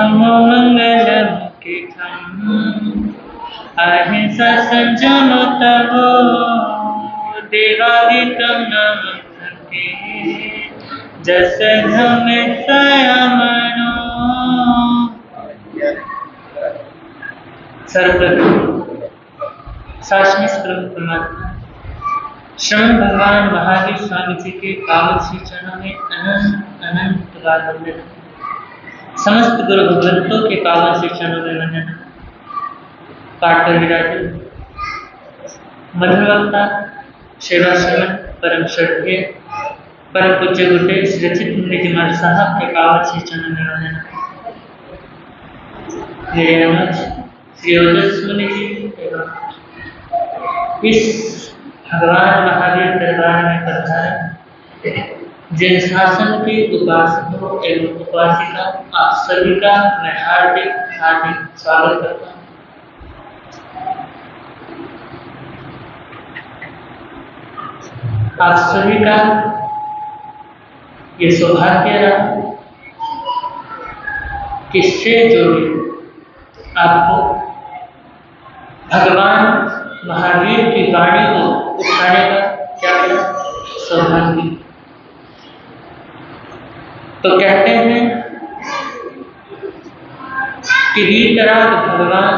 अमंगलमुखितम् अहिंसा संयम तपो देवादितं नमस्ते जस धम संयमनो। सर्वप्रथम शासनिक प्रभु परमात्मा श्रवण भगवान महावीर स्वामी जी के पावन श्री चरणों में अनंत अनंत बार वंदन। समस्त गुरु भगवंतों के पावन श्री चरणों में वंदन। पाठ कर विराजन मधुर वक्ता सेवा श्रवण परम श्रद्धेय परम पूज्य गुरुदेव श्री रचित मुनि महाराज साहब के पावन श्री चरणों में वंदन। मेरे अनुज श्री ओजस मुनि जी एवं इस भगवान महावीर दरबार में पधारे जिन शासन के उपासकों एवं उपासिका आप सभी का मैं हार्दिक हार्दिक स्वागत करता हूँ। आप सभी का ये सौभाग्य रहा किससे जोड़े आपको भगवान महावीर की वाणी को उठाने का क्या सौभाग्य। तो कहते हैं कि वीतराग भगवान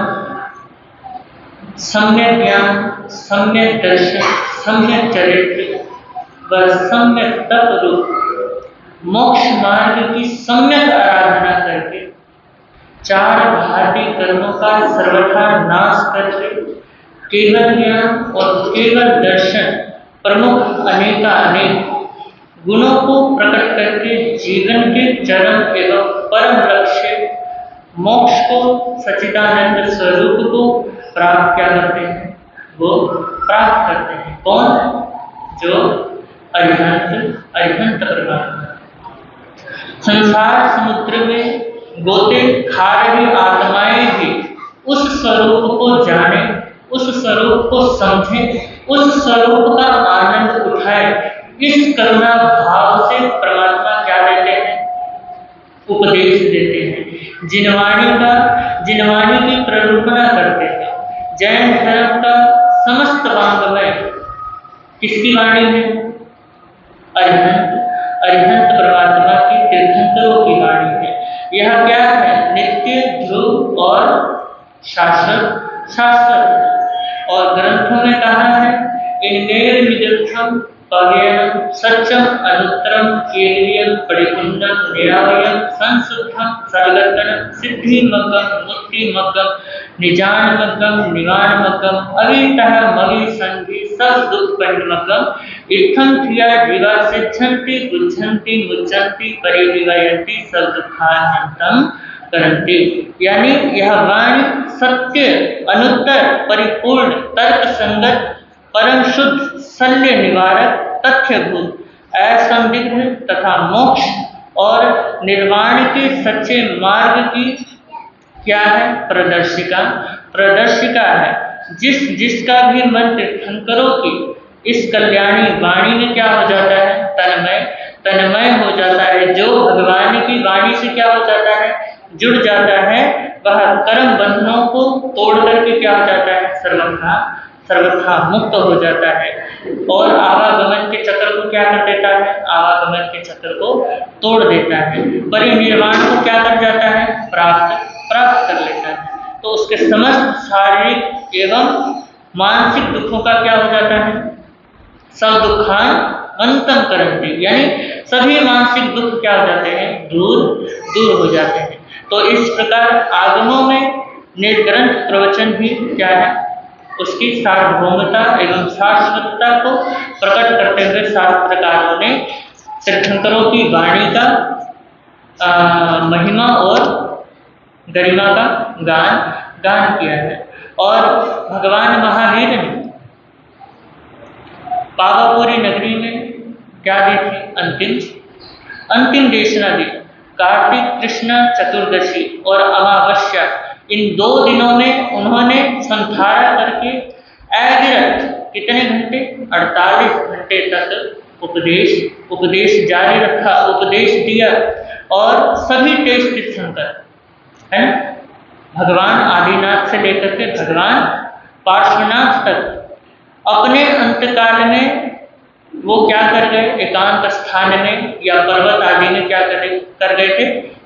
सम्यक ज्ञान सम्यक दर्शन सम्यक चरित्र व सम्यक तप रूप मोक्ष मार्ग की सम्यक आराधना करके चार भारतीय कर्मों का सर्वथा नाश करके केवल ज्ञान और केवल दर्शन प्रमुख अनेक गुणों को प्रकट करके जीवन के चरम एवं परम लक्ष्य मोक्ष को सच्चिदानंद स्वरूप को प्राप्त क्या करते हैं, वो प्राप्त करते हैं। कौन? जो अरिहंत परमात्मा। संसार समुद्र में गोते खा रही आत्माएं भी उस स्वरूप को जाने, उस स्वरूप को समझे, उस स्वरूप का आनंद उठाए, इस करुणा भाव से परमात्मा क्या देते हैं? उपदेश देते हैं। जिनवाणी की प्ररूपणा करते हैं। जैन धर्म का समस्त वांग्मय किसकी वाणी है? अरिहंत परमात्मा की तीर्थंकरों की वाणी है। यह क्या है? नित्य ध्रुव और शाश्वत। और ग्रंथों में कहा है इन्नेर निदर्थम पगेयम सत्यम अनुत्तरम केवलम परिपूर्णम निरावयम संशुद्धम सर्वगतम सिद्धिमग्गम मुक्तिमग्गम निजानमग्गम निवानमग्गम अवितः मवि संधि सब दुःखपरिमग्गम इत्थं थिया जीवा सिद्धन्ति बुद्धन्ति मुच्यन्ति परिविवयन्ति सब दुःखान्तं करन्ति। यानी यह वाणी सत्य अनुत्तर परिपूर्ण तर्क संगत परम शुद्ध शल्य निवारक तथ्यभूत असंदिग्ध तथा मोक्ष और निर्वाण के सच्चे मार्ग की क्या है? प्रदर्शिका है। जिसका भी मन तीर्थंकरों की इस कल्याणी वाणी में क्या हो जाता है? तन्मय हो जाता है। जो भगवान की वाणी से क्या हो जाता है? जुड़ जाता है। वह कर्म बंधनों को तोड़ करके क्या हो जाता है? सर्वथा मुक्त हो जाता है और आवागमन के चक्र को क्या कर देता है? आवागमन के चक्र को तोड़ देता है। परिनिर्वाण को क्या कर जाता है? प्राप्त कर लेता है। तो उसके समस्त शारीरिक एवं मानसिक दुखों का क्या हो जाता है? सब दुखान अंतम करन्ति, यानी सभी मानसिक दुख क्या हो जाते हैं? दूर हो जाते हैं। तो इस प्रकार आगमों में निर्ग्रंथ प्रवचन भी क्या है? उसकी सार्वभौमता एवं शाश्वतता को प्रकट करते हुए शास्त्रकारों ने तीर्थंकरों की वाणी का महिमा और गरिमा का गान किया है। और भगवान महावीर ने पावापुरी नगरी में क्या दी थी? अंतिम देशना दी। कार्तिक कृष्ण चतुर्दशी और अमावस्या इन 2 दिनों में उन्होंने संधारा करके अविरत कितने घंटे? 48 घंटे तक उपदेश जारी रखा, उपदेश दिया। और सभी तीर्थंकर है ना। भगवान आदिनाथ से लेकर के भगवान पार्श्वनाथ तक अपने अंतकाल में वो क्या कर गए, एकांत स्थान में या पर्वत आदि में क्या कर गए थे,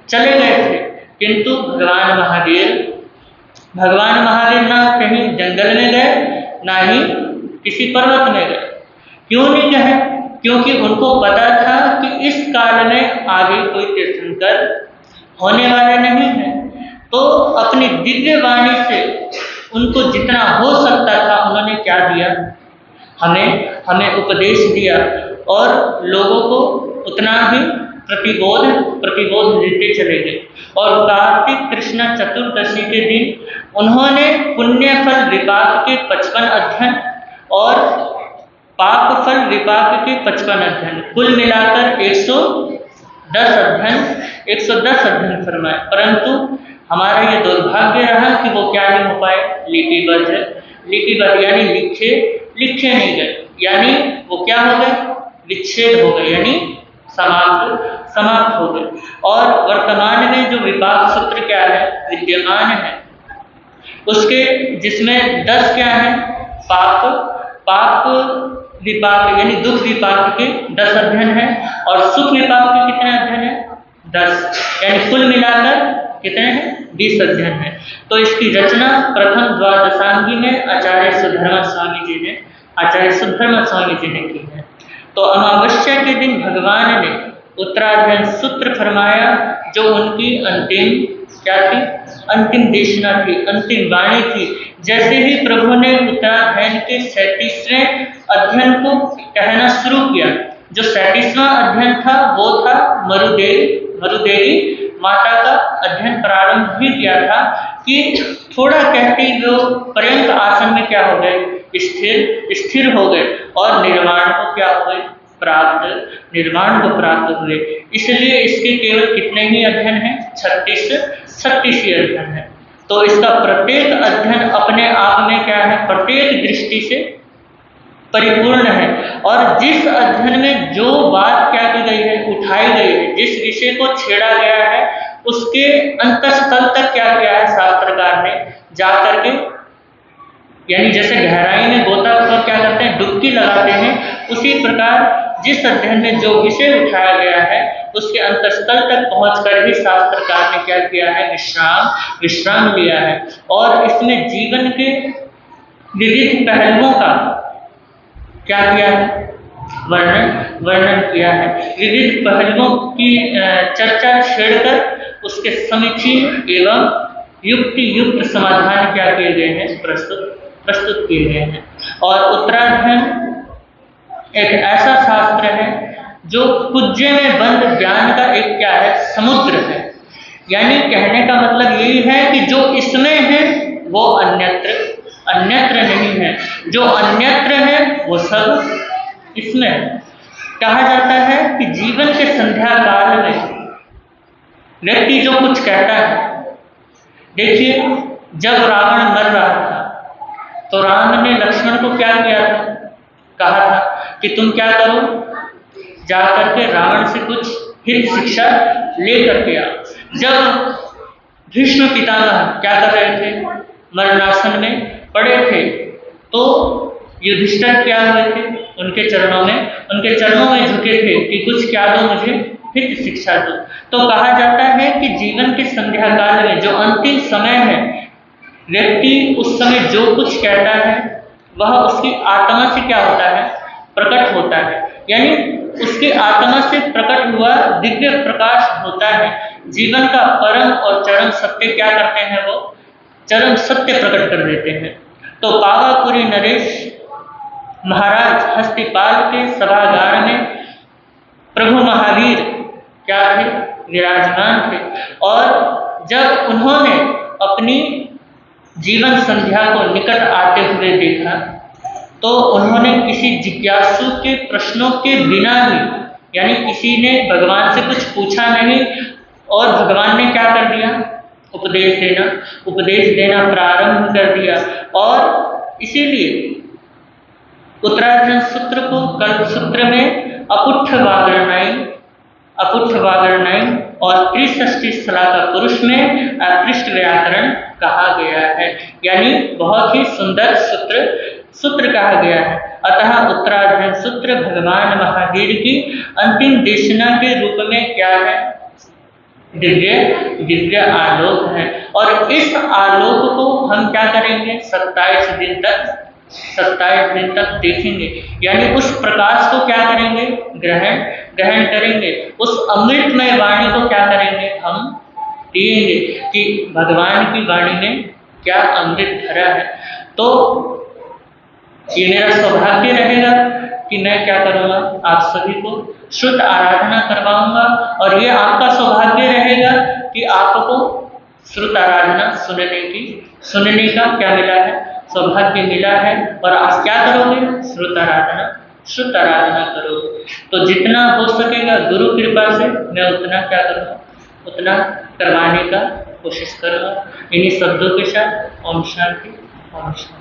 चले गए थे। किंतु भगवान महावीर ना कहीं जंगल में गए, ना ही किसी पर्वत में गए। क्यों नहीं गए? क्योंकि उनको पता था कि इस काल में आगे कोई तीर्थंकर होने वाला नहीं है। तो अपनी दिव्य वाणी से उनको जितना हो सकता था उन्होंने क्या दिया, हमें उपदेश दिया और लोगों को उतना ही प्रतिबोध देते चले गए। और कार्तिक कृष्ण चतुर्दशी के दिन उन्होंने पुण्य फल विपाक के 55 अध्ययन और पाप फल विपाक के 55 अध्ययन, कुल मिलाकर 110 अध्ययन फरमाए। परंतु हमारा ये दुर्भाग्य रहा कि वो क्या नहीं हो पाए, लिपिबद्ध यानी लिखे नहीं गए, यानी वो क्या हो गए, विच्छेद हो गए, यानी समाप्त हो गए। और वर्तमान में जो विपाक सूत्र क्या है, विद्यमान है, उसके जिसमें 10 क्या है, पाप विपाक यानी दुख विपाक के 10 अध्ययन है और सुख विपाक के कितने अध्ययन है, 10, यानी कुल मिलाकर कितने हैं, 20 अध्ययन है। तो इसकी रचना प्रथम द्वादशांगी में आचार्य सुधर्मा स्वामी जी ने की है। तो अमावस्या के दिन भगवान ने उत्तराध्ययन सूत्र फरमाया, जो उनकी अंतिम देशना थी, अंतिम वाणी थी। जैसे ही प्रभु ने उत्तराध्ययन के 37वें अध्ययन को कहना शुरू किया, जो 37वां अध्ययन था वो था मरुदेवी माता का अध्ययन प्रारंभ भी किया था कि थोड़ा कहते वो पर्यंत आसन में क्या हो गए, स्थिर हो गए और निर्वाण को प्राप्त हुए। इसलिए इसके केवल कितने ही अध्ययन हैं, 36 ही अध्ययन है। तो इसका प्रत्येक अध्ययन अपने आप में क्या है, प्रत्येक दृष्टि से परिपूर्ण है। और जिस अध्ययन में जो बात क्या की गई है, उठाई गई है, जिस विषय को छेड़ा गया है, उसके अंतस्थल तक क्या किया है शास्त्रकार ने जाकर के, यानी जैसे गहराई में गोताखोर क्या करते हैं, डुबकी लगाते हैं, उसी प्रकार जिस अध्ययन में जो विषय उठाया गया है उसके अंतस्थल तक पहुंचकर ही शास्त्रकार ने क्या किया है, विश्राम लिया है। और इसमें जीवन के विविध पहलुओं का क्या किया है, वर्णन किया है। विविध पहलुओं की चर्चा छेड़कर उसके समीचीन एवं युक्त समाधान क्या किए गए हैं, प्रस्तुत किए गए हैं। और उत्तराध्ययन एक ऐसा शास्त्र है जो कुज्जे में बंद ज्ञान का एक क्या है, समुद्र है। यानी कहने का मतलब यही है कि जो इसमें है वो अन्यत्र नहीं है, जो अन्यत्र है वो सब इसमें है। कहा जाता है कि जीवन के संध्या काल में व्यक्ति जो कुछ कहता है, देखिए जब रावण मर रहा था तो राम ने लक्ष्मण को क्या किया था, कहा था कि तुम क्या करो, जाकर के रावण से कुछ हित शिक्षा ले करके आओ। जब भीष्म पितामह क्या कर रहे थे, मरणासन में पड़े थे, तो युधिष्ठिर क्या हुए थे, उनके चरणों में झुके थे कि कुछ क्या दो, मुझे हित शिक्षा दो। तो कहा जाता है कि जीवन के संध्या काल में जो अंतिम समय है, व्यक्ति उस समय जो कुछ कहता है वह उसकी आत्मा से क्या होता है, प्रकट होता है। यानी उसकी आत्मा से प्रकट हुआ दिव्य प्रकाश होता है। जीवन का परम और चरम सत्य क्या करते हैं, वो चरम सत्य प्रकट कर देते हैं। तो पावापुरी नरेश महाराज हस्तिपाल के सभागार में प्रभु महावीर क्या थे, विराजमान थे। और जब उन्होंने अपनी जीवन संध्या को निकट आते हुए देखा तो उन्होंने किसी जिज्ञासु के प्रश्नों के बिना ही, यानी किसी ने भगवान से कुछ पूछा नहीं और भगवान ने क्या कर दिया, उपदेश देना प्रारंभ कर दिया। और इसीलिए उत्तराध्ययन सूत्र को कल्प सूत्र में अपुट्ठ वागरणाई अपुच्छ वागर्णय और त्रिषष्टि स्थला का पुरुष में अपृष्ट व्याकरण कहा गया है, यानी बहुत ही सुंदर सूत्र कहा गया है। अतः उत्तरार्ध सूत्र भगवान महावीर की अंतिम देशना के रूप में क्या है? दिव्य आलोक है। और इस आलोक को हम क्या करेंगे? 27 दिन तक देखेंगे, यानी उस प्रकाश को क्या करेंगे? ग्रहण करेंगे। उस अमृतमय वाणी को क्या करेंगे? हम पिएंगे कि भगवान की वाणी में क्या अमृत भरा है। तो ये मेरा सौभाग्य रहेगा कि मैं क्या करूँगा? आप सभी को शुद्ध आराधना करवाऊंगा, और ये आपका सौभाग्य रहेगा कि आपको श्रुत आराधना सुनने का क्या मिला है? सौभाग्य मिला है। और आप क्या करोगे? शुद्ध आराधना करोगे। तो जितना हो सकेगा गुरु कृपा से मैं उतना क्या करूँगा? उतना करवाने का कोशिश करूँगा। इन्हीं शब्दों के साथ ओम शांति, ओम शांति।